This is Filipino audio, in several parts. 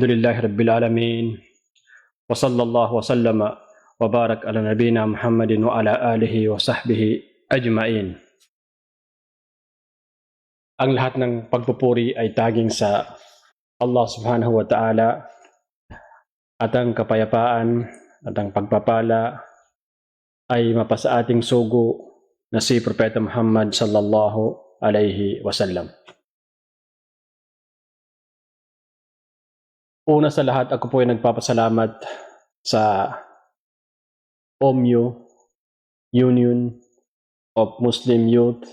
Alhamdulillahi Rabbil Alamin. Wa sallallahu wa sallama wa barak ala nabina Muhammadin wa ala alihi wa sahbihi ajmain. Ang lahat ng pagpupuri ay taging sa Allah subhanahu wa ta'ala, at ang kapayapaan at ang pagpapala ay mapasa ating sugo na si Propeta Muhammad sallallahu alaihi wasallam. Una sa lahat, ako po ay nagpapasalamat sa OMYU, Union of Muslim Youth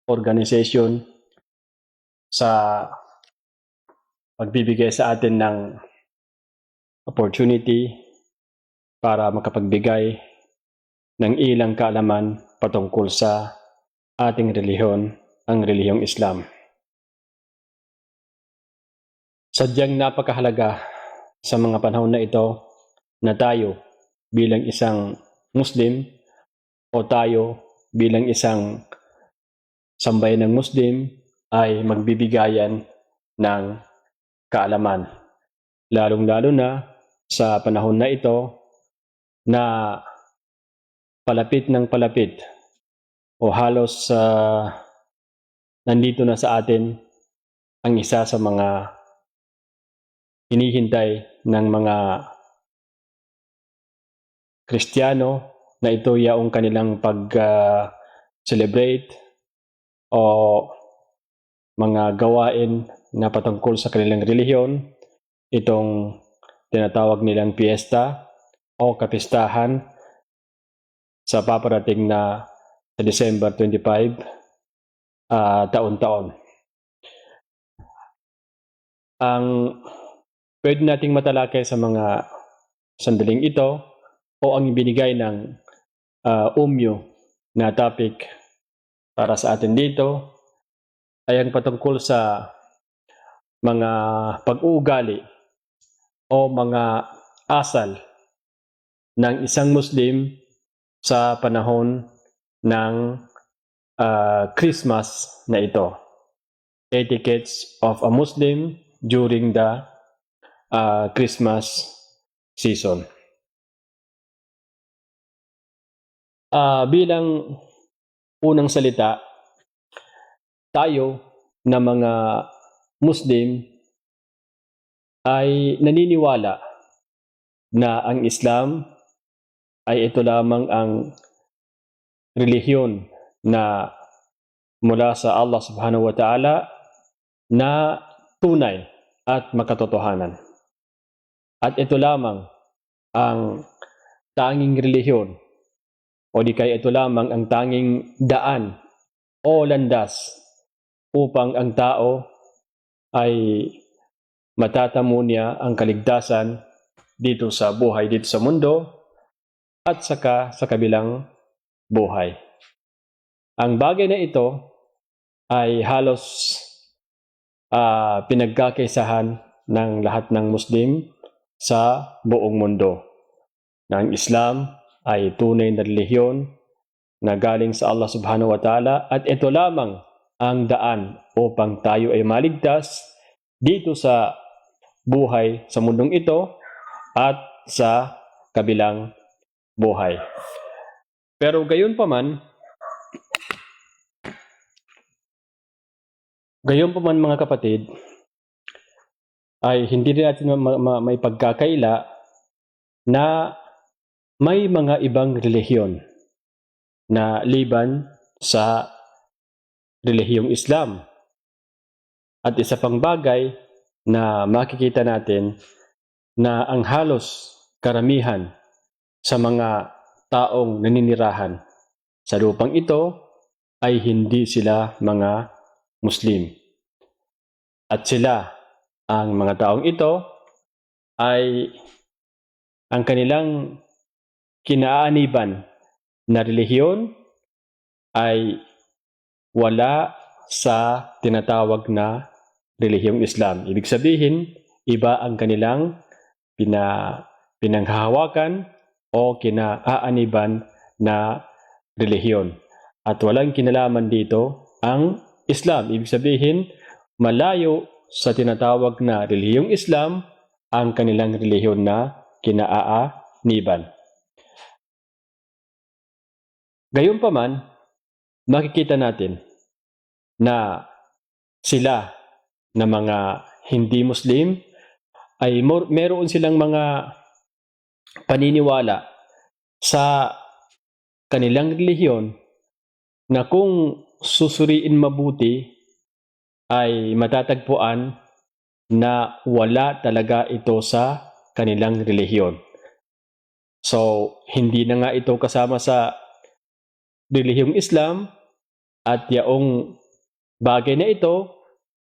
Organization, sa pagbibigay sa atin ng opportunity para makapagbigay ng ilang kaalaman patungkol sa ating relihiyon, ang relihiyong Islam. Sadyang napakahalaga sa mga panahon na ito na tayo bilang isang Muslim o tayo bilang isang sambayan ng Muslim ay magbibigayan ng kaalaman. Lalong-lalo na sa panahon na ito na palapit ng palapit o halos nandito na sa atin ang isa sa mga hinihintay ng mga Kristiyano, na ito yaong kanilang pag-celebrate o mga gawain na patungkol sa kanilang relihiyon, itong tinatawag nilang piyesta o kapistahan sa paparating na sa December 25 taon-taon. Ang pwede nating matalakay sa mga sandaling ito o ang binigay ng OMYU na topic para sa atin dito ay ang patungkol sa mga pag-uugali o mga asal ng isang Muslim sa panahon ng Christmas na ito. Etiquettes of a Muslim during the Christmas season. Bilang unang salita, tayo na mga Muslim ay naniniwala na ang Islam ay ito lamang ang relihiyon na mula sa Allah subhanahu wa ta'ala na tunay at makatotohanan. At ito lamang ang tanging relihiyon o di kaya ito lamang ang tanging daan o landas upang ang tao ay matatamo niya ang kaligtasan dito sa buhay, dito sa mundo at saka sa kabilang buhay. Ang bagay na ito ay halos pinagkakaisahan ng lahat ng Muslim sa buong mundo, na ang Islam ay tunay na relihiyon na galing sa Allah subhanahu wa ta'ala, at ito lamang ang daan upang tayo ay maligtas dito sa buhay sa mundong ito at sa kabilang buhay. Pero gayon pa man mga kapatid, ay hindi rin natin may pagkakaila na may mga ibang relihiyon na liban sa relihiyong Islam. At isa pang bagay na makikita natin na ang halos karamihan sa mga taong naninirahan sa lupang ito ay hindi sila mga Muslim. At sila, ang mga taong ito, ay ang kanilang kinaaniban na relihiyon ay wala sa tinatawag na relihiyong Islam. Ibig sabihin, iba ang kanilang pinanghahawakan o kinaaniban na relihiyon. At walang kinalaman dito ang Islam. Ibig sabihin, malayo sa tinatawag na relihiyong Islam ang kanilang relihiyon na kinaaaniban. Gayunpaman, makikita natin na sila na mga hindi Muslim ay meron silang mga paniniwala sa kanilang relihiyon na kung susuriin mabuti ay matatagpuan na wala talaga ito sa kanilang relihiyon. So, hindi na nga ito kasama sa relihiyong Islam at yaong bagay na ito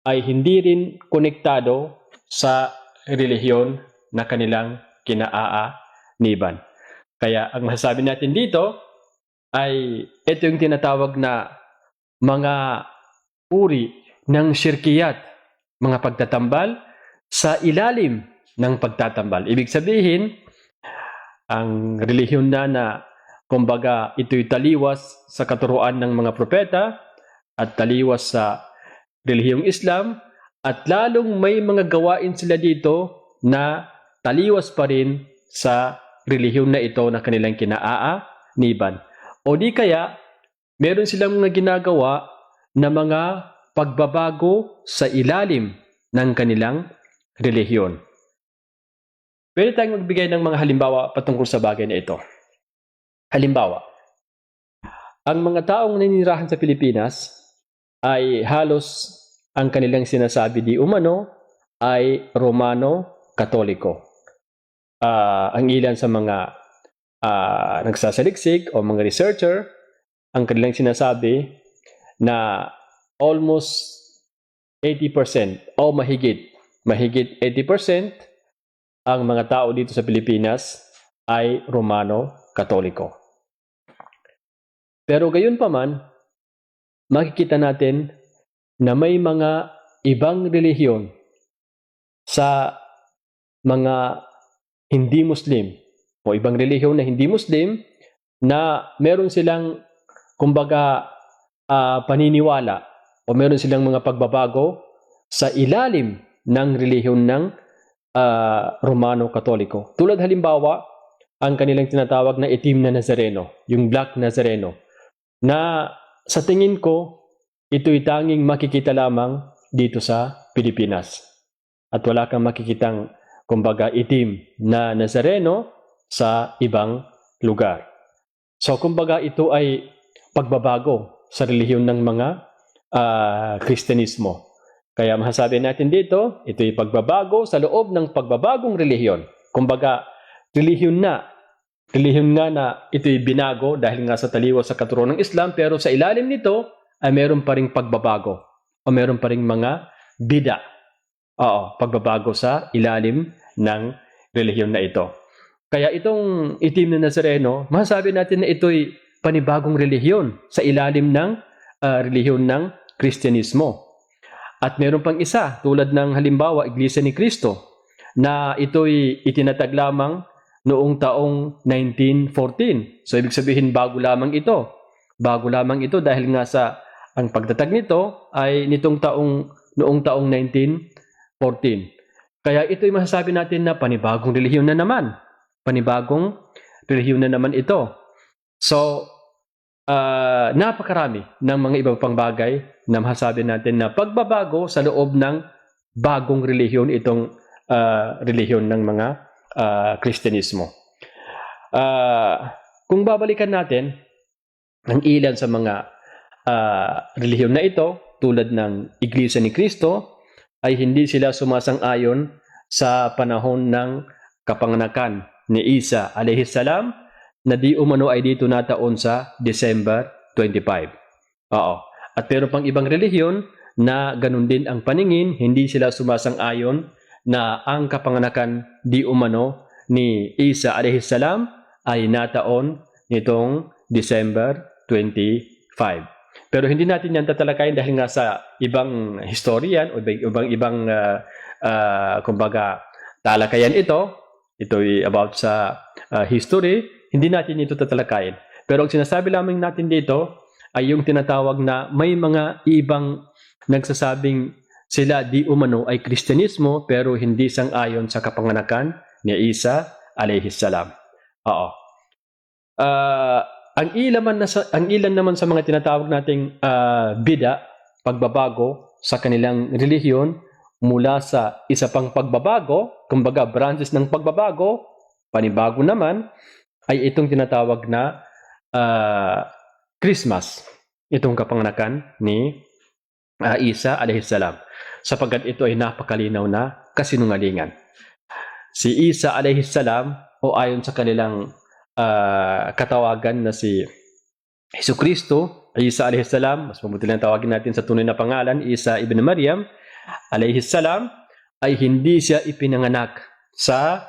ay hindi rin konektado sa relihiyon na kanilang kinaaaniban. Kaya ang masasabi natin dito ay ito yung tinatawag na mga uri ng syirkiyat, mga pagtatambal sa ilalim ng pagtatambal. Ibig sabihin, ang relihiyon na kumbaga ito'y taliwas sa katuruan ng mga propeta at taliwas sa relihiyong Islam at lalong may mga gawain sila dito na taliwas pa rin sa relihiyon na ito na kanilang kinaaaniban. O di kaya, meron silang mga ginagawa na mga pagbabago sa ilalim ng kanilang relihiyon. Pwede tayong magbigay ng mga halimbawa patungkol sa bagay na ito. Halimbawa, ang mga taong naninirahan sa Pilipinas ay halos ang kanilang sinasabi di umano ay Romano Katoliko. Ang ilan sa mga nagsasaliksik o mga researcher, ang kanilang sinasabi na almost 80% o mahigit 80% ang mga tao dito sa Pilipinas ay Romano Katoliko. Pero gayon pa man, makikita natin na may mga ibang relihiyon sa mga hindi Muslim o ibang relihiyon na hindi Muslim na meron silang kumbaga paniniwala o meron silang mga pagbabago sa ilalim ng relihiyon ng Romano Katoliko. Tulad halimbawa, ang kanilang tinatawag na itim na Nazareno, yung Black Nazareno, na sa tingin ko, ito'y tanging makikita lamang dito sa Pilipinas. At wala kang makikitang, kumbaga, itim na Nazareno sa ibang lugar. So, kumbaga, ito ay pagbabago sa relihiyon ng mga Kristyanismo. Kaya masasabi natin dito, ito'y pagbabago sa loob ng pagbabagong relihiyon. Kumbaga, relihiyon nga na ito'y binago dahil nga sa taliwas sa katuruan ng Islam, pero sa ilalim nito ay meron pa ring pagbabago o meron pa ring mga bida. Pagbabago sa ilalim ng relihiyon na ito. Kaya itong itim na Nazareno, masasabi natin na ito'y panibagong relihiyon sa ilalim ng relihiyon ng Kristyanismo. At meron pang isa, tulad ng halimbawa, Iglesia ni Cristo, na ito'y itinatag lamang noong taong 1914. So, ibig sabihin, bago lamang ito. Bago lamang ito dahil nga sa ang pagtatag nito ay noong taong 1914. Kaya ito'y masasabi natin na panibagong relihiyon na naman. Panibagong relihiyon na naman ito. So, napakarami ng mga ibang pang bagay na masasabi natin na pagbabago sa loob ng bagong relihiyon itong relihiyon ng mga Kristyanismo. Kung babalikan natin ang ilan sa mga relihiyon na ito, tulad ng Iglesia ni Cristo, ay hindi sila sumasang-ayon sa panahon ng kapanganakan ni Isa alayhis salam na di umano ay dito nataon sa December 25. At meron pang ibang relihiyon na ganun din ang paningin, hindi sila sumasang-ayon na ang kapanganakan di umano ni Isa alayhis salam ay nataon nitong December 25. Pero hindi natin yan tatalakayin dahil nga sa ibang historian o ibang kumbaga talakayan ito'y about sa history, hindi natin ito tatalakayin. Pero ang sinasabi lamang natin dito ay yung tinatawag na may mga ibang nagsasabing sila di umano ay Kristyanismo pero hindi sang-ayon sa kapanganakan ni Isa alayhi salam. Oo. Ang ilan naman sa mga tinatawag nating bida, pagbabago sa kanilang relihiyon mula sa isa pang pagbabago, kumbaga branches ng pagbabago, panibago naman, ay itong tinatawag na Christmas, itong kapanganakan ni Isa alayhi salam, sapagkat ito ay napakalinaw na kasinungalingan. Si Isa alayhi salam, o ayon sa kanilang katawagan na si Jesucristo, Isa alayhi salam, mas mabuti lang tawagin natin sa tunay na pangalan, Isa ibn Maryam alayhi salam, ay hindi siya ipinanganak sa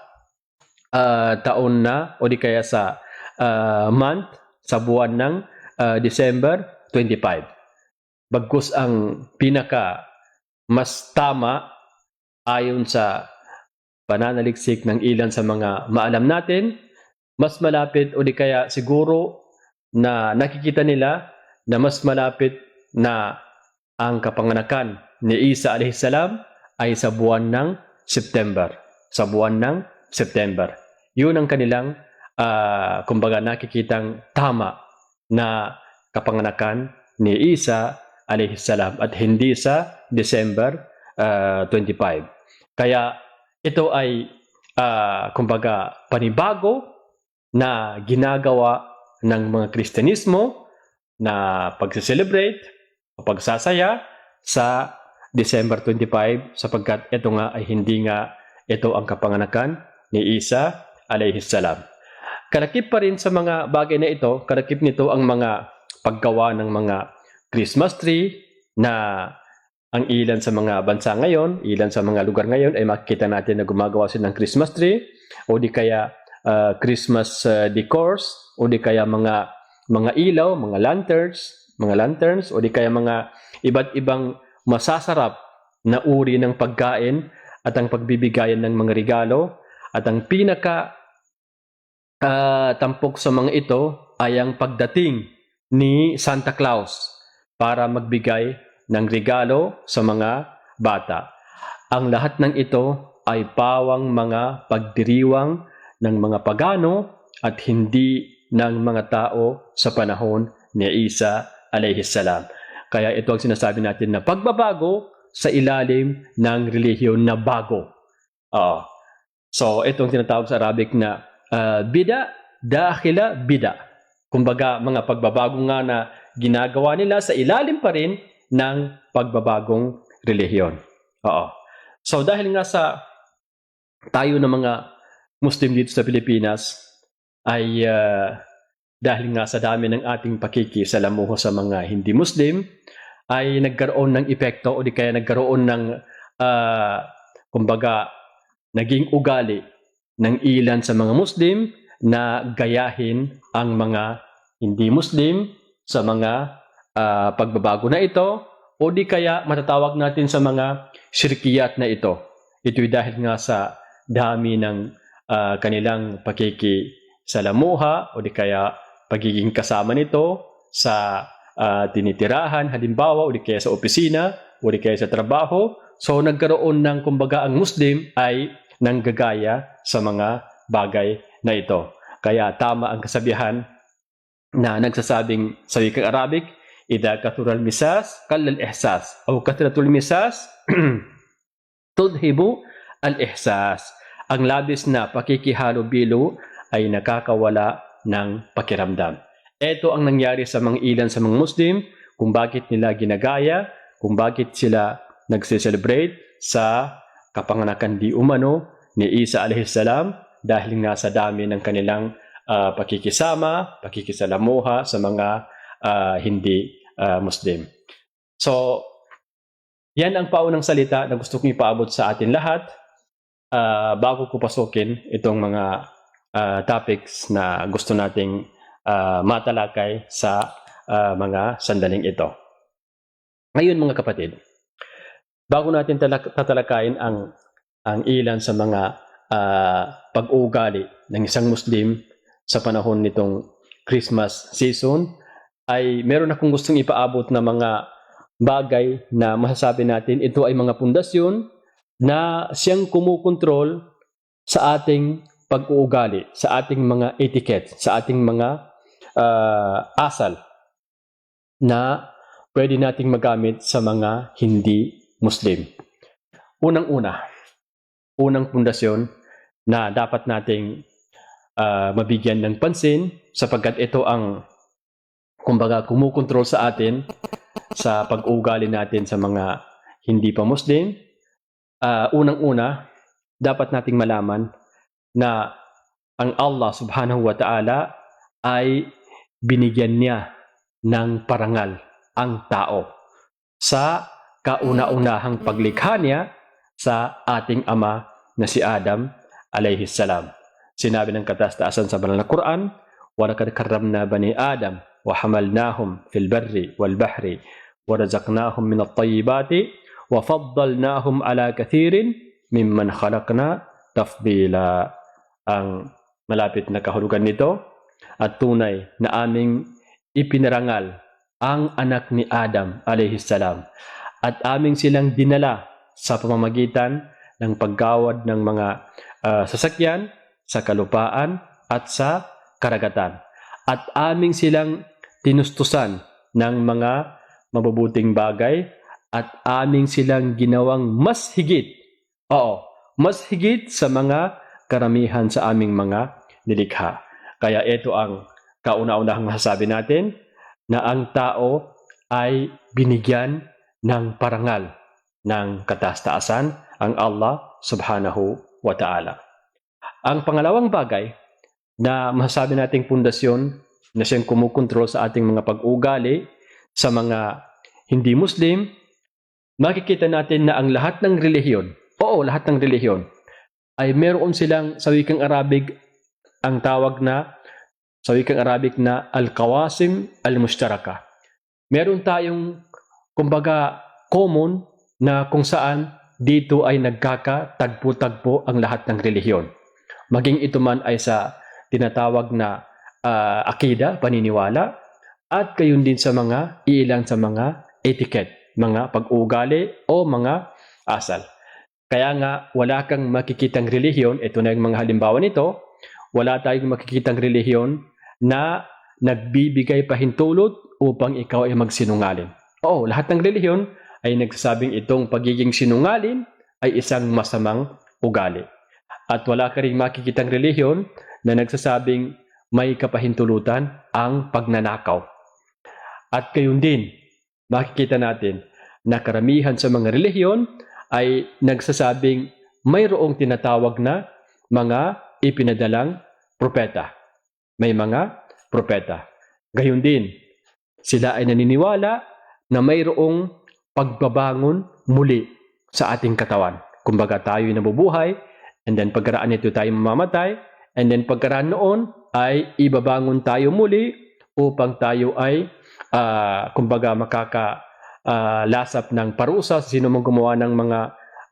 taon na o di kaya sa month, sa buwan ng December 25. Bagkus ang pinaka mas tama ayon sa pananaliksik ng ilan sa mga maalam natin, mas malapit o di kaya siguro na nakikita nila na mas malapit na ang kapanganakan ni Isa alayhi salam ay sa buwan ng September. Sa buwan ng September. Yun ang kanilang kumbaga nakikitang tama na kapanganakan ni Isa alayhi salam at hindi sa December 25. Kaya ito ay kumbaga panibago na ginagawa ng mga Kristyanismo na pagse-celebrate o pagsasaya sa December 25 sapagkat ito nga ay hindi nga ito ang kapanganakan ni Isa alayhi salam. Kalakip pa rin sa mga bagay na ito, kalakip nito ang mga paggawa ng mga Christmas tree na ang ilan sa mga bansa ngayon, ilan sa mga lugar ngayon ay makikita natin na gumagawa sila ng Christmas tree o di kaya Christmas decors o di kaya mga ilaw, mga lanterns o di kaya mga iba't ibang masasarap na uri ng pagkain at ang pagbibigayan ng mga regalo at ang pinaka tampok sa mga ito ay ang pagdating ni Santa Claus para magbigay ng regalo sa mga bata. Ang lahat ng ito ay pawang mga pagdiriwang ng mga pagano at hindi ng mga tao sa panahon ni Isa alayhi salam. Kaya ito ang sinasabi natin na pagbabago sa ilalim ng relihiyon na bago. So itong tinatawag sa Arabic na bida, dakhila, bida. Kumbaga mga pagbabago nga na ginagawa nila sa ilalim pa rin ng pagbabagong relihiyon. So dahil nga sa tayo na mga Muslim dito sa Pilipinas ay dahil nga sa dami ng ating pakikisalamuho sa mga hindi Muslim ay nagkaroon ng epekto o di kaya nagkaroon ng kumbaga naging ugali ng ilan sa mga Muslim na gayahin ang mga hindi Muslim sa mga pagbabago na ito o di kaya matatawag natin sa mga shirkiyat na ito. Ito'y dahil nga sa dami ng kanilang pakikisalamuha o di kaya pagiging kasama nito sa tinitirahan, halimbawa o di kaya sa opisina o di kaya sa trabaho. So nagkaroon ng kumbaga ang Muslim ay nanggagaya sa mga bagay na ito. Kaya tama ang kasabihan na nagsasabing sa wikang Arabic, idha kathural misas kallal ihsas o kathratul misas tudhibu al ihsas. Ang labis na pakikihalo-bilo ay nakakawala ng pakiramdam. Ito ang nangyari sa mga ilan sa mga Muslim kung bakit nila ginagaya, kung bakit sila nagse-celebrate sa kapanganakan di umano ni Isa alayhi salam dahil nga sa dami ng kanilang pakikisama, pakikisalamuha sa mga hindi Muslim. So, yan ang paunang salita na gusto kong ipaabot sa atin lahat bago ko pasukin itong mga topics na gusto nating matalakay sa mga sandaling ito. Ngayon mga kapatid, bago natin tatalakayin ang ilan sa mga pag-uugali ng isang Muslim sa panahon nitong Christmas season, ay meron akong gustong ipaabot na bagay na masasabi natin ito ay mga pundasyon na siyang kumukontrol sa ating pag-uugali, sa ating mga etiquette, sa ating mga asal na pwede nating magamit sa mga hindi Muslim. Unang pundasyon na dapat nating mabigyan ng pansin sapagkat ito ang kumbaga kumukontrol sa atin sa pag-uugali natin sa mga hindi pa Muslim. Unang-una, dapat nating malaman na ang Allah subhanahu wa ta'ala ay binigyan niya ng parangal ang tao sa kauna-unahang paglikha niya sa ating ama na si Adam alayhi salam. Sinabi ng kataas-taasan sa banal na Quran, وَلَقَدْ كَرَّمْنَا بَنِي آدَمَ وَحَمَلْنَاهُمْ فِي الْبَرِّ وَالْبَحْرِ وَرَزَقْنَاهُمْ مِنَ الطَّيِّبَاتِ وَفَضَّلْنَاهُمْ عَلَى كَثِيرٍ مِمَّنْ خَلَقْنَا تَفْضِيلًا. Ang malapit na kahulugan nito, at tunay na aming ipinarangal ang anak ni Adam alayhi salam at aming silang dinala sa pamamagitan ng paggawad ng mga sasakyan sa kalupaan at sa karagatan. At aming silang tinustusan ng mga mabubuting bagay at aming silang ginawang mas higit, mas higit sa mga karamihan sa aming mga nilikha. Kaya ito ang kauna-unahang masasabi natin na ang tao ay binigyan ng parangal ng kataas-taasan, ang Allah subhanahu wa ta'ala. Ang pangalawang bagay na masasabi nating pundasyon na siyang kumukontrol sa ating mga pag-ugali sa mga hindi Muslim, makikita natin na ang lahat ng relihiyon, lahat ng relihiyon, ay meron silang sa wikang Arabic ang tawag na sa wikang Arabic na al-qawasim al-mushtaraka. Meron tayong kumbaga common na kung saan dito ay nagkakatagpo-tagpo ang lahat ng relihiyon. Maging ito man ay sa tinatawag na akida, paniniwala, at gayon din sa mga iilang sa mga etiquette, mga pag-uugali o mga asal. Kaya nga wala kang makikitang relihiyon, ito na yung mga halimbawa nito, wala tayong makikitang relihiyon na nagbibigay pahintulot upang ikaw ay magsinungaling. Lahat ng relihiyon ay nagsasabing itong pagiging sinungaling ay isang masamang ugali. At wala ka rin makikitang relihiyon na nagsasabing may kapahintulutan ang pagnanakaw. At gayon din, makikita natin na karamihan sa mga relihiyon ay nagsasabing mayroong tinatawag na mga ipinadalang propeta. May mga propeta. Gayon din, sila ay naniniwala na mayroong pagbabangon muli sa ating katawan. Kumbaga tayo ay nabubuhay, and then pagkaraan nito tayo mamamatay, and then pagkaraan noon ay ibabangon tayo muli upang tayo ay kumbaga makakalasap ng parusa sa sino mang gumawa ng mga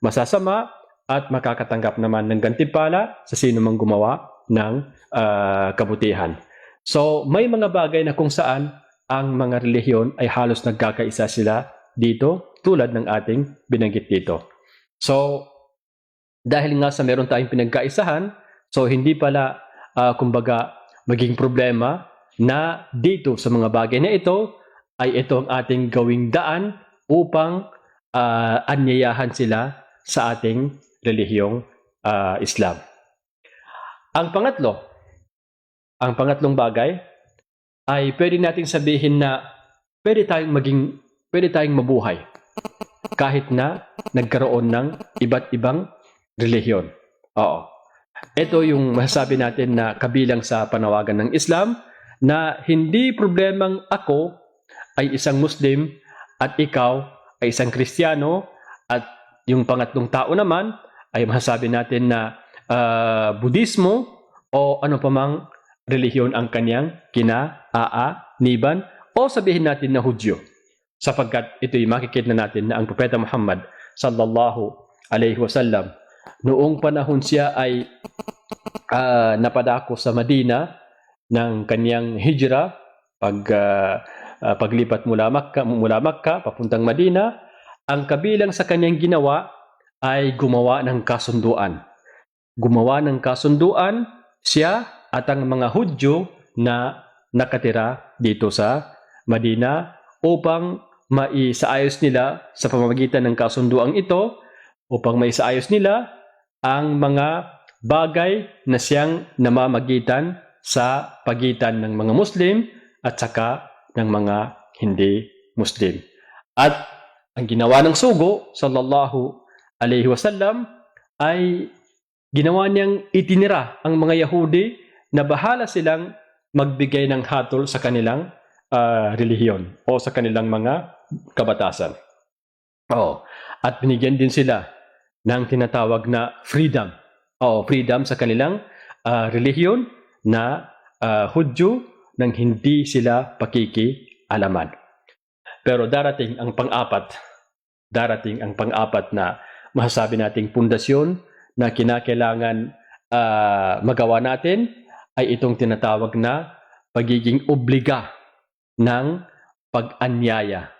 masasama at makakatanggap naman ng gantimpala sa sino mang gumawa ng kabutihan. So may mga bagay na kung saan ang mga relihiyon ay halos nagkakaisa sila dito tulad ng ating binanggit dito. So dahil nga sa meron tayong pinagkaisahan, so hindi pala kumbaga maging problema na dito sa mga bagay na ito ay ito ang ating gawing daan upang anyayahan sila sa ating relihiyong Islam. Ang pangatlong bagay ay pwede nating sabihin na pwede tayong mabuhay kahit na nagkaroon ng iba't ibang relihiyon. Ito yung masasabi natin na kabilang sa panawagan ng Islam na hindi problemang ako ay isang Muslim at ikaw ay isang Kristiyano at yung pangatlong tao naman ay masasabi natin na Budismo o ano pa mang relihiyon ang kanyang kinaaaniban o sabihin natin na Hudyo. Sapagkat ito'y makikita natin na ang Propeta Muhammad sallallahu alaihi wasallam noong panahon siya ay napadako sa Madina ng kanyang hijra paglipat mula Makkah papuntang Madina, ang kabilang sa kanyang ginawa ay gumawa ng kasunduan. Gumawa ng kasunduan siya at ang mga Hudyo na nakatira dito sa Madina upang maisaayos nila sa pamamagitan ng kasunduang ito, upang maisaayos nila ang mga bagay na siyang namamagitan sa pagitan ng mga Muslim at saka ng mga hindi Muslim. At ang ginawa ng sugo, sallallahu alaihi wasallam, ay ginawa niyang itinira ang mga Yahudi na bahala silang magbigay ng hatol sa kanilang relihiyon o sa kanilang mga kabatasan. At binigyan din sila ng tinatawag na freedom. Freedom sa kanilang relihiyon na Hudyo nang hindi sila pakikialaman. Pero darating ang pang-apat na masasabi nating pundasyon na kinakailangan magawa natin ay itong tinatawag na pagiging obliga ng pag-anyaya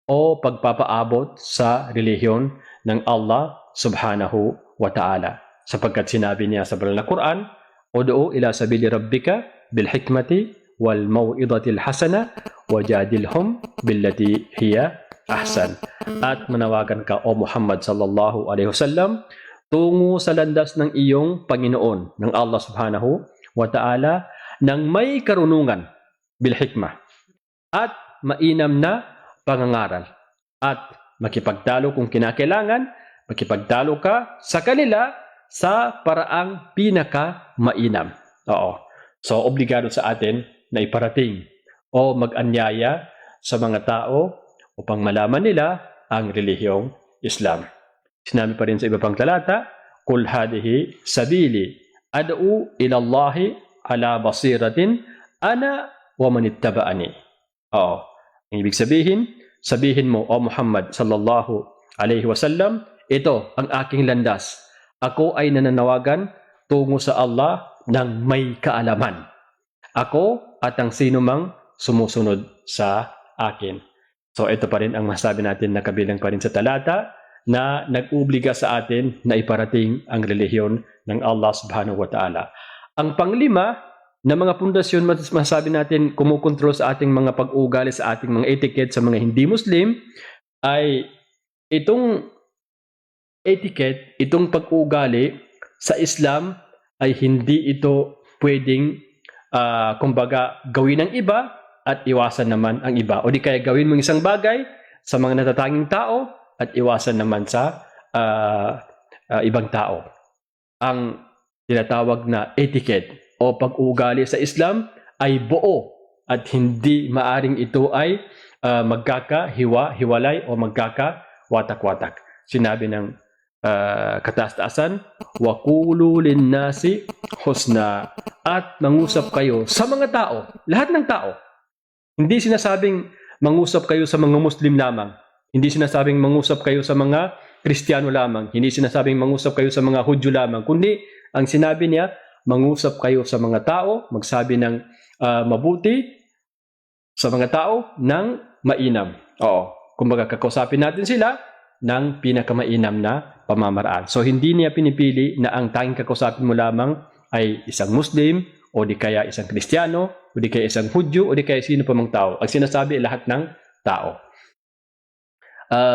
o pagpapaabot sa relihiyon ng Allah subhanahu wa ta'ala. Sapagkat sinabi niya sa banal na Quran, "Ud'u ila sabili rabbika bil hikmati wal mau'izatil hasana wajadilhum billati hiya ahsan." At manawagan ka, o Muhammad sallallahu alaihi wasallam, tungo sa landas ng iyong Panginoon, ng Allah subhanahu wa ta'ala, ng may karunungan, bil hikmah, at mainam na pangangaral, at makipagtalo kung kinakailangan, makipagtalo ka sa kanila sa paraang pinaka-mainam. So, obligado sa atin na iparating o mag-anyaya sa mga tao upang malaman nila ang relihiyong Islam. Sinabi pa rin sa iba pang talata, "Qul hadihi sabili ad'u ila Allahi ala basiratin ana wa man ittaba'ani." Ang ibig sabihin mo, o Muhammad sallallahu alaihi wasallam, ito ang aking landas. Ako ay nananawagan tungo sa Allah ng may kaalaman. Ako at ang sino mang sumusunod sa akin. So ito pa rin ang masabi natin na kabilang pa rin sa talata na nag-obliga sa atin na iparating ang relihiyon ng Allah subhanahu wa ta'ala. Ang panglima na mga pundasyon masasabi natin kumukontrol sa ating mga pag-uugali, sa ating mga etiquette sa mga hindi Muslim, ay itong etiquette, itong pag-uugali sa Islam ay hindi ito pwedeng kumbaga gawin ng iba at iwasan naman ang iba. O di kaya gawin mong isang bagay sa mga natatanging tao at iwasan naman sa ibang tao. Ang tinatawag na etiquette o pag-uugali sa Islam ay buo at hindi maaring ito ay magkakahiwa-hiwalay o magkakawatak-watak. Sinabi ng kataas-taasan, "Wa qulu lin-nasi husna," at mangusap kayo sa mga tao, lahat ng tao. Hindi sinasabing mangusap kayo sa mga Muslim lamang. Hindi sinasabing mangusap kayo sa mga Kristiyano lamang. Hindi sinasabing mangusap kayo sa mga Hudyo lamang. Kundi ang sinabi niya, mangusap kayo sa mga tao, magsabi ng mabuti sa mga tao ng mainam. Kumbaga kakausapin natin sila ng pinakamainam na pamamaraan. So hindi niya pinipili na ang tanging kakausapin mo lamang ay isang Muslim o di kaya isang Kristiyano o di kaya isang Hudyo o di kaya sino pa mang tao. Ang sinasabi ay lahat ng tao.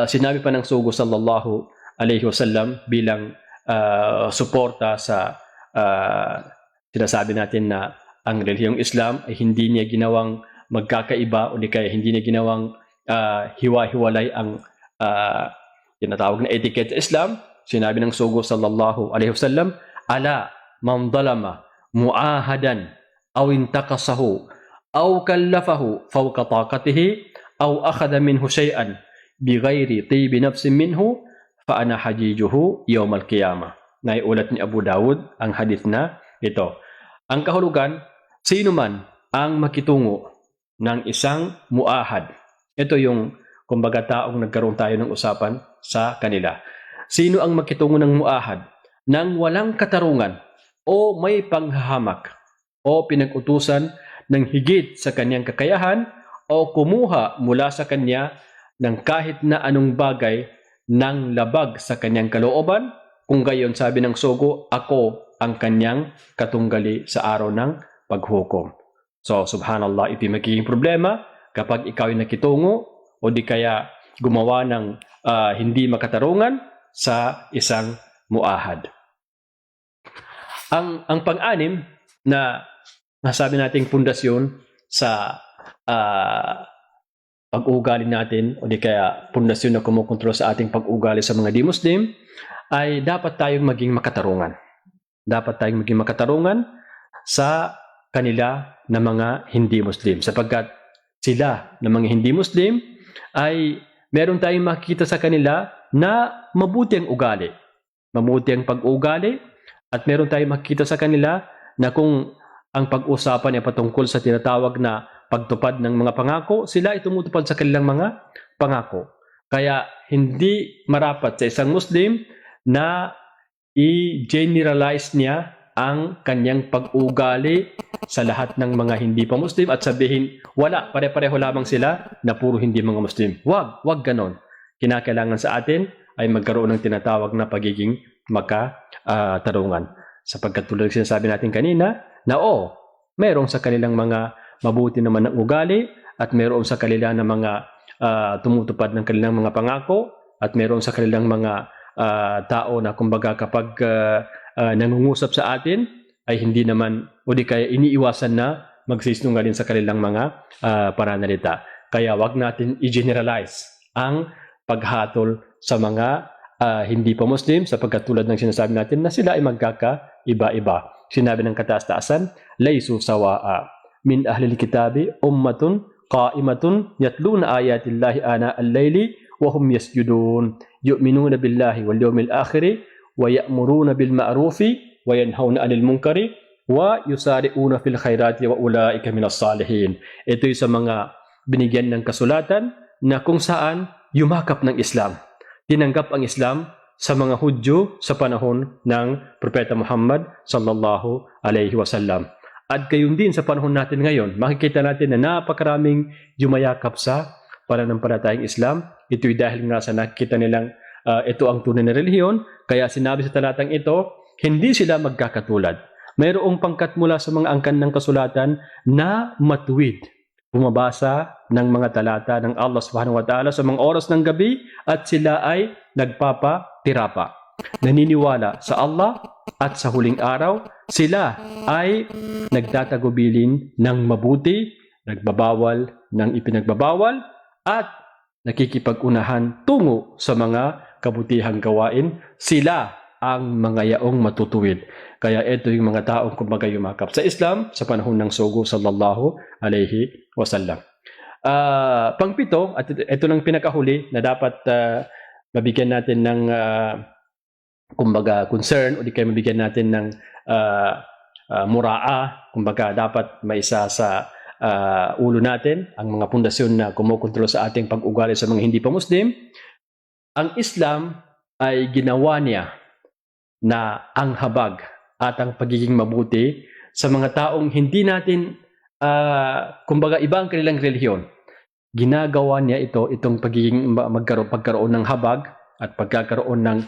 Sinabi pa ng sugo sallallahu alaihi wasallam bilang suporta sa sinasabi natin na ang relihiyong Islam ay hindi niya ginawang magkakaiba o di kaya hindi niya ginawang hiwa-hiwalay ang tinatawag na etiquette sa Islam. Sinabi ng sugo sallallahu alaihi wasallam, "Ala man dalama muahadan aw intaqasahu aw kallafahu fawqa taqatihi aw akhadha minhu shay'an bighairi tibi nafsin minhu fa ana hajijuhu yawm al-qiyamah." Naiulat ni Abu Dawud ang hadith na ito. Ang kahulugan, sino man ang makitungo ng isang muahad. Ito yung kumbaga taong nagkaroon tayo ng usapan sa kanila. Sino ang makitungo ng muahad nang walang katarungan o may panghahamak o pinag-utusan ng higit sa kanyang kakayahan o kumuha mula sa kanya ng kahit na anong bagay ng labag sa kanyang kalooban, kung gayon sabi ng sugo, ako ang kanyang katunggali sa araw ng paghukom. So, subhanallah, ito yung magiging problema kapag ikaw ay nakitungo o di kaya gumawa ng hindi makatarungan sa isang muahad. Ang pang-anim na nasabi nating pundasyon sa pag-uugali natin o di kaya pundasyon na kumukontrol sa ating pag-uugali sa mga di-Muslim ay dapat tayong maging makatarungan. Dapat tayong maging makatarungan sa kanila na mga hindi-Muslim, sapagkat sila na mga hindi-Muslim ay meron tayong makikita sa kanila na mabuti ang ugali, mabuti ang pag-uugali, at meron tayong makikita sa kanila na kung ang pag-usapan ay patungkol sa tinatawag na pagtupad ng mga pangako, sila ay tumutupad sa kanilang mga pangako. Kaya hindi marapat sa isang Muslim na i-generalize niya ang kanyang pag-ugali sa lahat ng mga hindi pa Muslim at sabihin, wala, pare-pareho lamang sila na puro hindi mga Muslim. Wag ganon. Kinakailangan sa atin ay magkaroon ng tinatawag na pagiging makatarungan. Sapagkat tulad ng sinasabi natin kanina, na mayroong sa kanilang mga mabuti naman ng ugali at mayroong sa kanila na mga tumutupad ng kanilang mga pangako at mayroong sa kanilang mga tao na kumbaga kapag nangungusap sa atin ay hindi naman o di kaya iniiwasan na magsisinungaling sa kanilang mga pananalita. Kaya wag natin i-generalize ang paghatol sa mga hindi pa Muslim, sapagkat tulad ng sinasabi natin na sila ay magkakaiba-iba. Sinabi ng kataas-taasan, laysu sawa'a min ahlil kitabi ummatun qa'imatun yatluna ayatillahi ana al-layli wa hum yasjudun yu'minuna billahi wal yawmil akhir wa ya'muruna bil ma'rufi wa yanhauna 'anil munkari wa yusari'una fil khairati wa ulaika minas salihin. Ito ay sa mga binigyan ng kasulatan na kung saan yumakap ng Islam. Tinanggap ang Islam sa mga Hudyo sa panahon ng Propeta Muhammad sallallahu alaihi wasallam. At gayon din sa panahon natin ngayon, makikita natin na napakaraming yumayakap sa pananampalatayang Islam. Ito'y dahil nga sa nakikita nilang ito ang tunay na relihiyon, kaya sinabi sa talatang ito, hindi sila magkakatulad. Mayroong pangkat mula sa mga angkan ng kasulatan na matuwid. Bumabasa ng mga talata ng Allah subhanahu wa ta'ala sa mga oras ng gabi at sila ay nagpapatirapa. Naniniwala sa Allah at sa huling araw, sila ay nagtatagubilin ng mabuti, nagbabawal ng ipinagbabawal, at nakikipag-unahan tungo sa mga kabutihang gawain. Sila ang mga yaong matutuwid. Kaya ito yung mga taong kumbaga yumakap sa Islam sa panahon ng Sugo sallallahu alaihi wasallam. Pangpito, at ito lang pinakahuli na dapat mabigyan natin ng kumbaga concern o di kaya mabigyan natin ng muraa, kumbaga dapat maisa sa ulo natin ang mga pundasyon na kumukontrol sa ating pag-ugali sa mga hindi pa Muslim. Ang Islam ay ginawa niya na ang habag at ang pagiging mabuti sa mga taong hindi natin kumbaga iba ang kanilang relihiyon. Ginagawa niya itong pagiging pagkaroon ng habag at pagkakaroon ng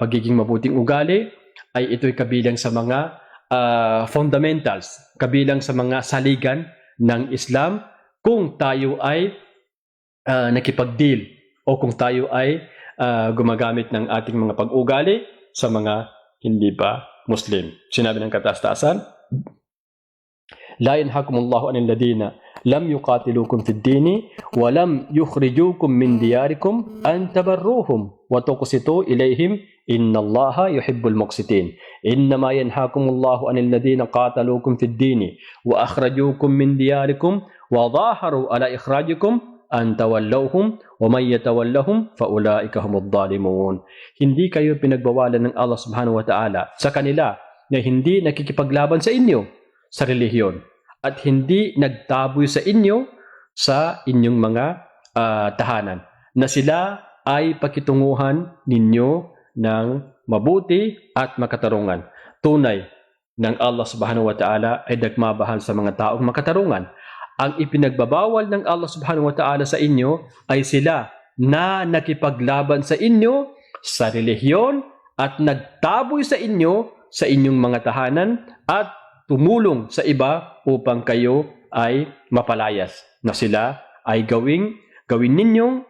pagiging mabuting ugali ay ito'y kabilang sa mga fundamentals, kabilang sa mga saligan ng Islam kung tayo ay nakipag-deal o kung tayo ay gumagamit ng ating mga pag-ugali sa mga hindi pa Muslim. Sinabi ng kataas-taasan, la yanhakumullahu anil ladina lam yuqatilukum fid dini wa lam yukhrijukum min diyarikum an tabarruhum wa tuqsitu ilayhim innallaha yuhibbul muqsitin. Innama yanhakumullahu anil ladina qatalukum fid dini wa akhrajukum min diyarikum wa dhaharu ala ikhrajikum an tawallawhum wa may yatawallahum fa ulaika humud dhalimun. Hindi kayo pinagbawalan ng Allah subhanahu wa ta'ala sa kanila na hindi nakikipaglaban sa inyo sa relihiyon at hindi nagtaboy sa inyo sa inyong mga tahanan, na sila ay pakitunguhan ninyo ng mabuti at makatarungan. Tunay ng Allah subhanahu wa ta'ala ay nagmamahal sa mga taong makatarungan. Ang ipinagbabawal ng Allah subhanahu wa ta'ala sa inyo ay sila na nakipaglaban sa inyo sa relihiyon at nagtaboy sa inyo sa inyong mga tahanan at tumulong sa iba upang kayo ay mapalayas, na sila ay gawin ninyong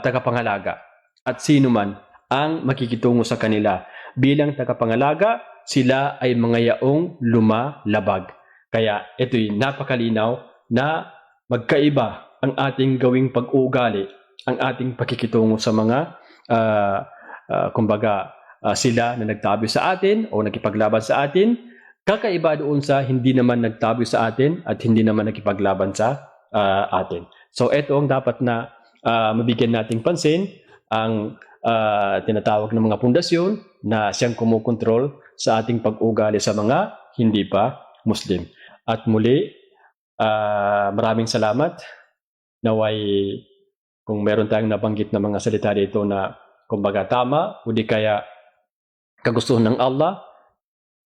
tagapangalaga. At sino man ang makikitungo sa kanila bilang tagapangalaga, sila ay mga yaong lumalabag. Kaya ito'y napakalinaw na magkaiba ang ating gawing pag-uugali, ang ating pakikitungo sa mga sila na nagtabi sa atin o nakipaglaban sa atin, kakaiba doon sa hindi naman nagtabi sa atin at hindi naman nakipaglaban sa atin. So ito ang dapat na mabigyan nating pansin, ang tinatawag ng mga pundasyon na siyang kumukontrol sa ating pag-ugali sa mga hindi pa Muslim. At muli, maraming salamat. Naway kung meron tayong nabanggit na mga salita dito na kumbaga tama o di kaya kagustuhan ng Allah,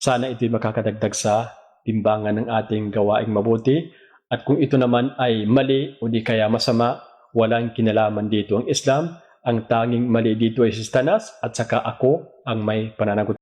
sana ito'y makakadagdag sa timbangan ng ating gawaing mabuti. At kung ito naman ay mali o di kaya masama, walang kinalaman dito ang Islam. Ang tanging mali dito ay si Satanas at saka ako ang may pananagot.